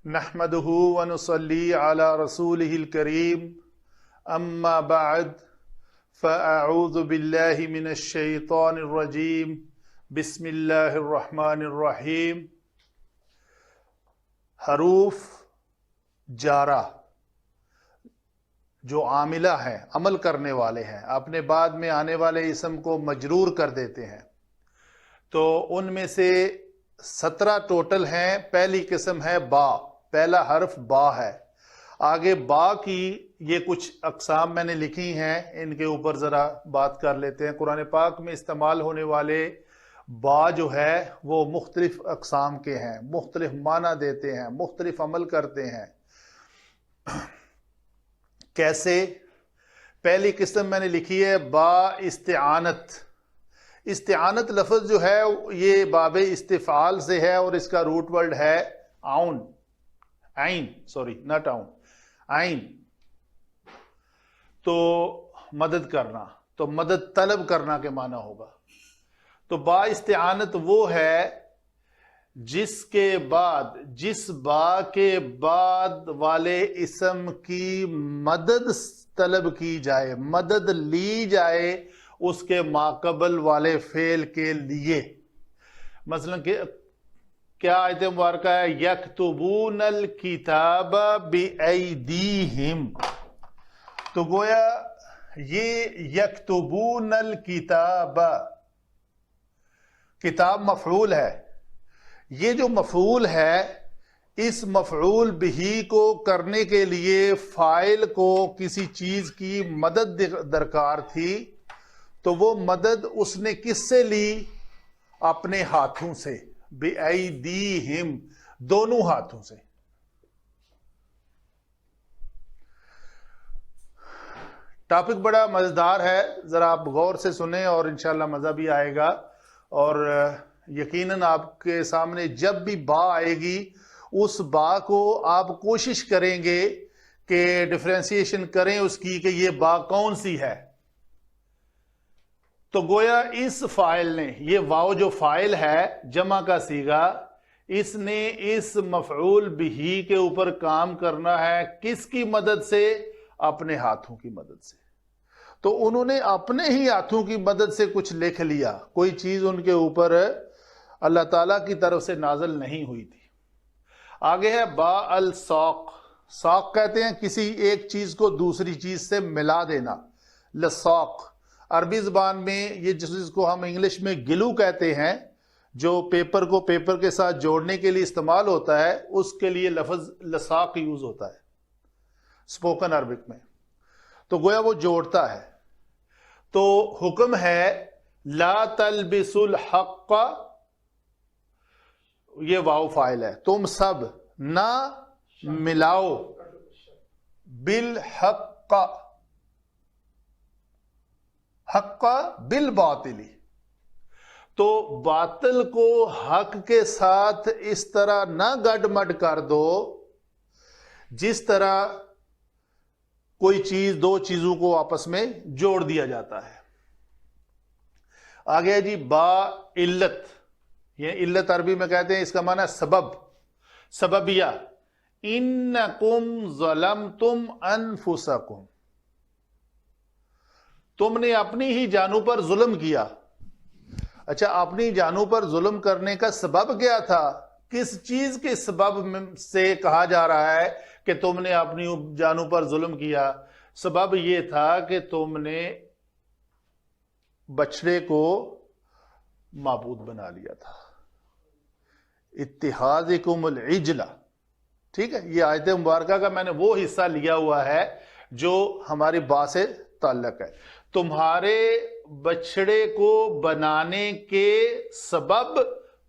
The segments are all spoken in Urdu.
نحمده ونصلي على رسوله الكريم اما بعد فاعوذ بالله من الشيطان الرجيم بسم الله الرحمن الرحیم۔ حروف جارہ جو عاملہ ہیں، عمل کرنے والے ہیں، اپنے بعد میں آنے والے اسم کو مجرور کر دیتے ہیں، تو ان میں سے 17 ٹوٹل ہیں۔ پہلی قسم ہے با، پہلا حرف با ہے۔ آگے با کی یہ کچھ اقسام میں نے لکھی ہیں، ان کے اوپر ذرا بات کر لیتے ہیں۔ قرآن پاک میں استعمال ہونے والے با جو ہے وہ مختلف اقسام کے ہیں، مختلف معنی دیتے ہیں، مختلف عمل کرتے ہیں۔ کیسے؟ پہلی قسم میں نے لکھی ہے با استعانت۔ استعانت لفظ جو ہے یہ باب استفعال سے ہے اور اس کا روٹ ورڈ ہے عون، عین، سوری ناٹ عون، عین۔ تو مدد کرنا، تو مدد طلب کرنا کے معنی ہوگا۔ تو با استعانت وہ ہے جس با کے بعد والے اسم کی مدد طلب کی جائے، مدد لی جائے اس کے ماقبل والے فعل کے لیے۔ مثلا کیا آیت مبارکہ ہے؟ یکتبون الکتاب بایدیہم۔ تو گویا یہ یکتبون الکتاب، کتاب مفعول ہے۔ یہ جو مفعول ہے، اس مفعول بہی کو کرنے کے لیے فاعل کو کسی چیز کی مدد درکار تھی، تو وہ مدد اس نے کس سے لی؟ اپنے ہاتھوں سے، بِأَيْدِيهِمْ، دونوں ہاتھوں سے۔ ٹاپک بڑا مزیدار ہے، ذرا آپ غور سے سنیں اور انشاءاللہ مزہ بھی آئے گا۔ اور یقیناً آپ کے سامنے جب بھی با آئے گی، اس با کو آپ کوشش کریں گے کہ ڈفرینسیشن کریں اس کی کہ یہ با کون سی ہے۔ تو گویا اس فاعل نے، یہ واو جو فاعل ہے جمع کا صیغہ، اس نے اس مفعول بہی کے اوپر کام کرنا ہے کس کی مدد سے؟ اپنے ہاتھوں کی مدد سے۔ تو انہوں نے اپنے ہی ہاتھوں کی مدد سے کچھ لکھ لیا، کوئی چیز ان کے اوپر اللہ تعالیٰ کی طرف سے نازل نہیں ہوئی تھی۔ آگے ہے با الساق۔ ساق کہتے ہیں کسی ایک چیز کو دوسری چیز سے ملا دینا، لساق۔ عربی زبان میں یہ جس کو ہم انگلش میں گلو کہتے ہیں، جو پیپر کو پیپر کے ساتھ جوڑنے کے لیے استعمال ہوتا ہے، اس کے لیے لفظ لساق یوز ہوتا ہے اسپوکن عربک میں۔ تو گویا وہ جوڑتا ہے۔ تو حکم ہے لا تلبسوا الحق، یہ واو فاعل ہے، تم سب نہ ملاؤ بالحق، حق بالباطل، تو باطل کو حق کے ساتھ اس طرح نہ گڈ مڈ کر دو جس طرح کوئی چیز دو چیزوں کو آپس میں جوڑ دیا جاتا ہے۔ آگے جی با علت۔ یہ علت عربی میں کہتے ہیں، اس کا معنی ہے سبب، سببیہ۔ انکم ظلمتم انفسکم، تم نے اپنی ہی جانوں پر ظلم کیا۔ اچھا، اپنی جانوں پر ظلم کرنے کا سبب کیا تھا؟ کس چیز کے سبب سے کہا جا رہا ہے کہ تم نے اپنی جانوں پر ظلم کیا؟ سبب یہ تھا کہ تم نے بچڑے کو معبود بنا لیا تھا، اتخاذکم العجل۔ ٹھیک ہے، یہ آیت مبارکہ کا میں نے وہ حصہ لیا ہوا ہے جو ہماری با سے تعلق ہے۔ تمہارے بچڑے کو بنانے کے سبب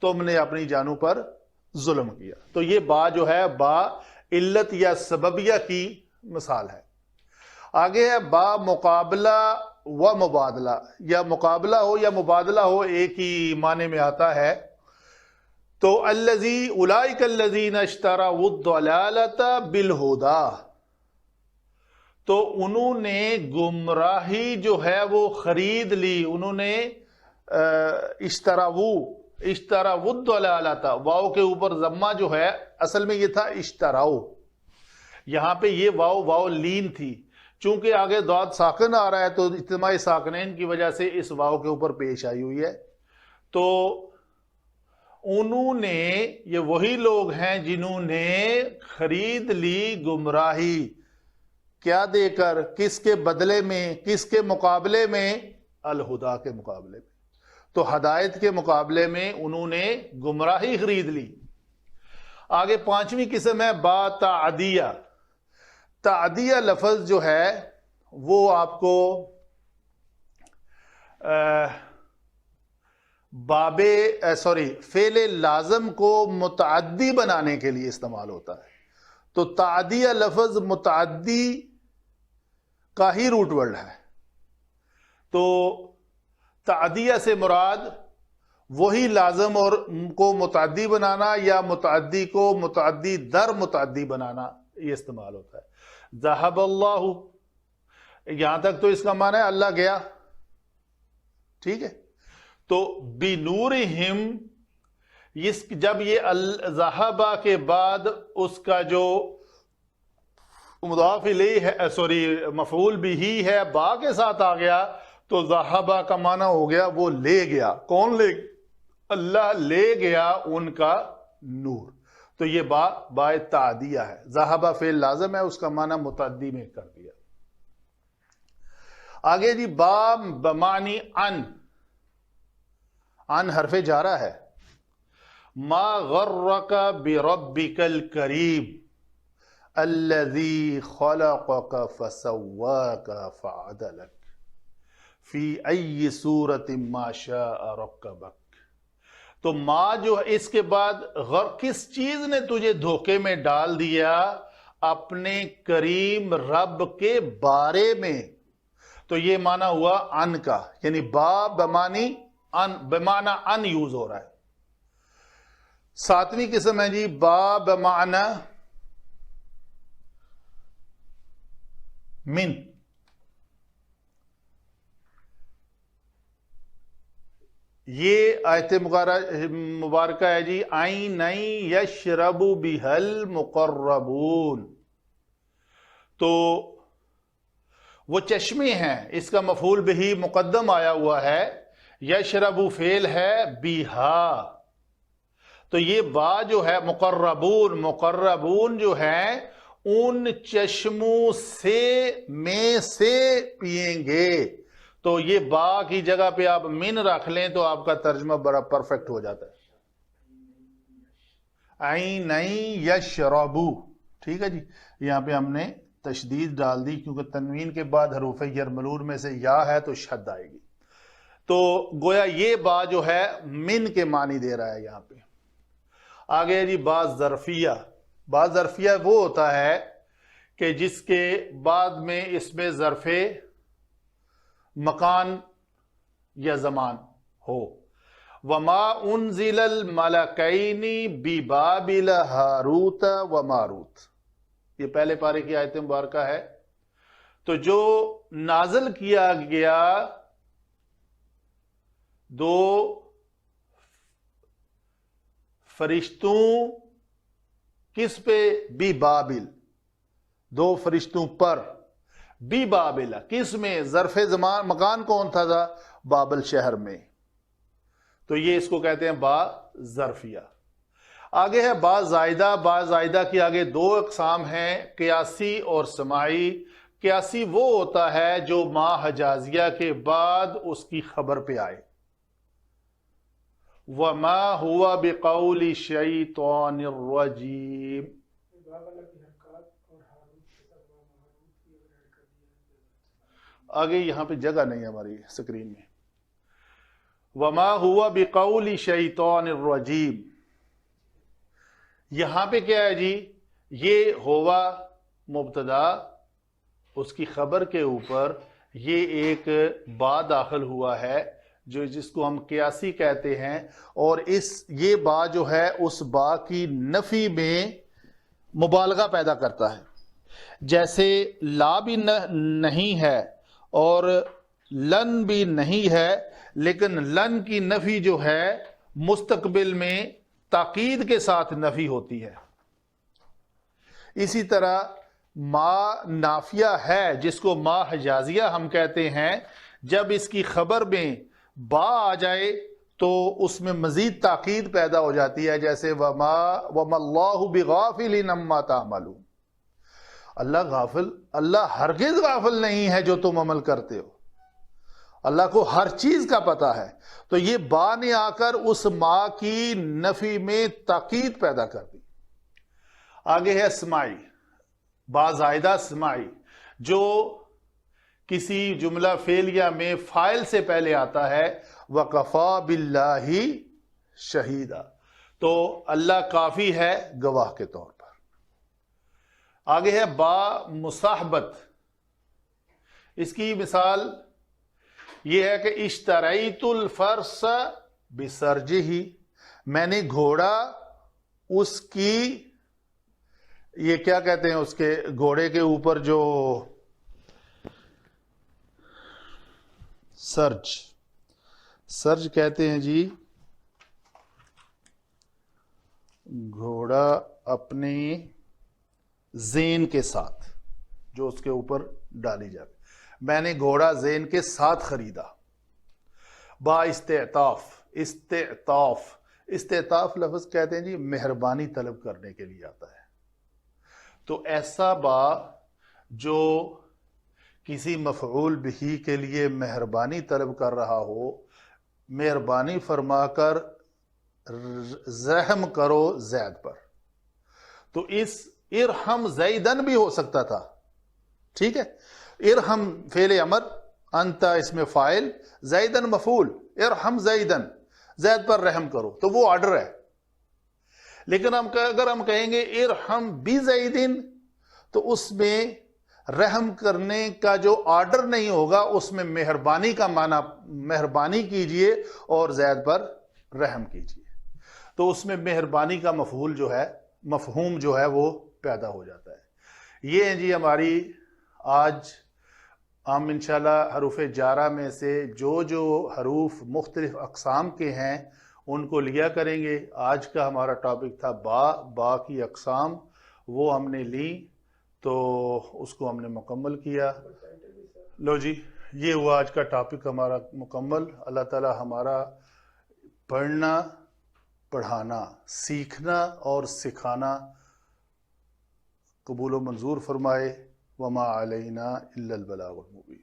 تم نے اپنی جانوں پر ظلم کیا۔ تو یہ با جو ہے با علت یا سببیہ کی مثال ہے۔ آگے ہے با مقابلہ و مبادلہ، یا مقابلہ ہو یا مبادلہ ہو ایک ہی معنی میں آتا ہے۔ تو الذی اولئک الذین اشتروا الضلالۃ بالہدی، تو انہوں نے گمراہی جو ہے وہ خرید لی، انہوں نے اشتراو، اشترا ودلالہ تھا، واو کے اوپر ضمہ جو ہے اصل میں یہ تھا اشتراؤ، یہاں پہ یہ واو لین تھی، چونکہ آگے داد ساکن آ رہا ہے تو اجتماع ساکنین کی وجہ سے اس واو کے اوپر پیش آئی ہوئی ہے. تو انہوں نے، یہ وہی لوگ ہیں جنہوں نے خرید لی گمراہی، کیا دے کر؟ کس کے بدلے میں، کس کے مقابلے میں؟ الہدا کے مقابلے میں. تو ہدایت کے مقابلے میں انہوں نے گمراہی خرید لی. آگے پانچویں قسم ہے با تعدیہ. تعدیہ لفظ جو ہے وہ آپ کو فعل لازم کو متعدی بنانے کے لیے استعمال ہوتا ہے. تو تعدیہ لفظ متعدی کا ہی روٹ ورڈ ہے. تو تعدیہ سے مراد وہی لازم اور کو متعدی بنانا یا متعدی کو متعدی در متعدی بنانا، یہ استعمال ہوتا ہے. ذہب اللہ، یہاں تک تو اس کا معنی ہے اللہ گیا، ٹھیک ہے. تو بنورہم، جب یہ ذہبہ کے بعد اس کا جو مضاف الیہ ہے، مفعول بھی ہے با کے ساتھ آ گیا، تو ذہبہ کا معنی ہو گیا وہ لے گیا. کون لے؟ اللہ لے گیا ان کا نور. تو یہ با تعدیہ ہے. ذہبہ فعل لازم ہے، اس کا معنی متعدی میں کر دیا. آگے جی با بمعنی ان حرف جارہ ہے. ما غرک بربک الکریم الذی خلقک فسواک فعدلک فی ای صورت ما شاء رکبک. تو ما جو ہے اس کے بعد کس چیز نے تجھے دھوکے میں ڈال دیا؟ اپنے کریم رب کے بارے میں. تو یہ معنی ہوا ان کا، یعنی با بمعنی ان یوز ہو رہا ہے. ساتویں قسم ہے جی با بمعنی من. یہ آیت مبارکہ ہے جی عین یشرب بها المقربون. تو وہ چشمے ہیں، اس کا مفعول بھی مقدم آیا ہوا ہے، یشرب فعل ہے بہا. تو یہ با جو ہے مقربون جو ہے ان چشموں میں سے پیئیں گے. تو یہ با کی جگہ پہ آپ من رکھ لیں تو آپ کا ترجمہ بڑا پرفیکٹ ہو جاتا ہے. عین یشربو، ٹھیک ہے جی. یہاں پہ ہم نے تشدید ڈال دی کیونکہ تنوین کے بعد حروف یرملون میں سے یا ہے تو شد آئے گی. تو گویا یہ با جو ہے من کے معنی دے رہا ہے یہاں پہ. آگے جی با ظرفیہ. با ظرفیہ وہ ہوتا ہے کہ جس کے بعد میں اس میں ظرف مکان یا زمان ہو. وما انزل الملکین ببابل ہاروت و ماروت، یہ پہلے پارے کی آیت مبارکہ ہے. تو جو نازل کیا گیا دو فرشتوں کس پہ؟ بی بابل، دو فرشتوں پر. بی بابل کس میں؟ ظرف زمان مکان کون تھا؟ بابل شہر میں. تو یہ اس کو کہتے ہیں با ظرفیہ. آگے ہے با زائدہ. با زائدہ کی آگے دو اقسام ہیں، قیاسی اور سماعی. قیاسی وہ ہوتا ہے جو ما حجازیہ کے بعد اس کی خبر پہ آئے. وَمَا هُوَ بِقَوْلِ شَيْطَانِ الرَّجِيمِ. آگے یہاں پہ جگہ نہیں ہے ہماری سکرین میں. وَمَا هُوَ بِقَوْلِ شَيْطَانِ الرَّجِيمِ. یہاں پہ کیا ہے جی؟ یہ ہوا مبتدا، اس کی خبر کے اوپر یہ ایک با داخل ہوا ہے جس کو ہم قیاسی کہتے ہیں. اور یہ با جو ہے اس با کی نفی میں مبالغہ پیدا کرتا ہے. جیسے لا بھی نہیں ہے اور لن بھی نہیں ہے، لیکن لن کی نفی جو ہے مستقبل میں تاکید کے ساتھ نفی ہوتی ہے. اسی طرح ما نافیہ ہے جس کو ما حجازیہ ہم کہتے ہیں، جب اس کی خبر میں با آ جائے تو اس میں مزید تاکید پیدا ہو جاتی ہے، جیسے وما اللہ بغافل عما تعملون. اللہ ہرگز غافل نہیں ہے جو تم عمل کرتے ہو، اللہ کو ہر چیز کا پتہ ہے. تو یہ با نے آ کر اس ما کی نفی میں تاکید پیدا کر دی. آگے ہے سماعی، با زائدہ سماعی، جو کسی جملہ فعلیہ میں فاعل سے پہلے آتا ہے، وَقَفَى بِاللَّهِ شَهِيدًا، تو اللہ کافی ہے گواہ کے طور پر. آگے ہے با مصاحبت. اس کی مثال یہ ہے کہ اشتریت الفرس بسرجہ، میں نے گھوڑا اس کی، یہ کیا کہتے ہیں اس کے گھوڑے کے اوپر جو سرج کہتے ہیں جی، گھوڑا اپنی زین کے ساتھ جو اس کے اوپر ڈالی جاتی. میں نے گھوڑا زین کے ساتھ خریدا. با استعطاف. استعطاف لفظ کہتے ہیں جی مہربانی طلب کرنے کے لیے آتا ہے. تو ایسا با جو کسی مفعول بہ کے لیے مہربانی طلب کر رہا ہو، مہربانی فرما کر رحم کرو زید پر. تو اس ارحم زیدن بھی ہو سکتا تھا، ٹھیک ہے. ارحم فعل امر، انت اس میں فاعل، زیدن مفعول، ارحم زیدن، زید پر رحم کرو، تو وہ آرڈر ہے. لیکن اگر ہم کہیں گے ارحم بزیدن، تو اس میں رحم کرنے کا جو آرڈر نہیں ہوگا، اس میں مہربانی کا معنی مہربانی کیجئے اور زید پر رحم کیجئے. تو اس میں مہربانی کا مفعول جو ہے، مفہوم جو ہے وہ پیدا ہو جاتا ہے. یہ ہیں جی ہماری آج ہم انشاءاللہ حروف جارہ میں سے جو حروف مختلف اقسام کے ہیں ان کو لیا کریں گے. آج کا ہمارا ٹاپک تھا با کی اقسام، وہ ہم نے لی تو اس کو ہم نے مکمل کیا. لو جی، یہ ہوا آج کا ٹاپک ہمارا مکمل. اللہ تعالی ہمارا پڑھنا، پڑھانا، سیکھنا اور سکھانا قبول و منظور فرمائے. وما علینا الا البلاغ المبین.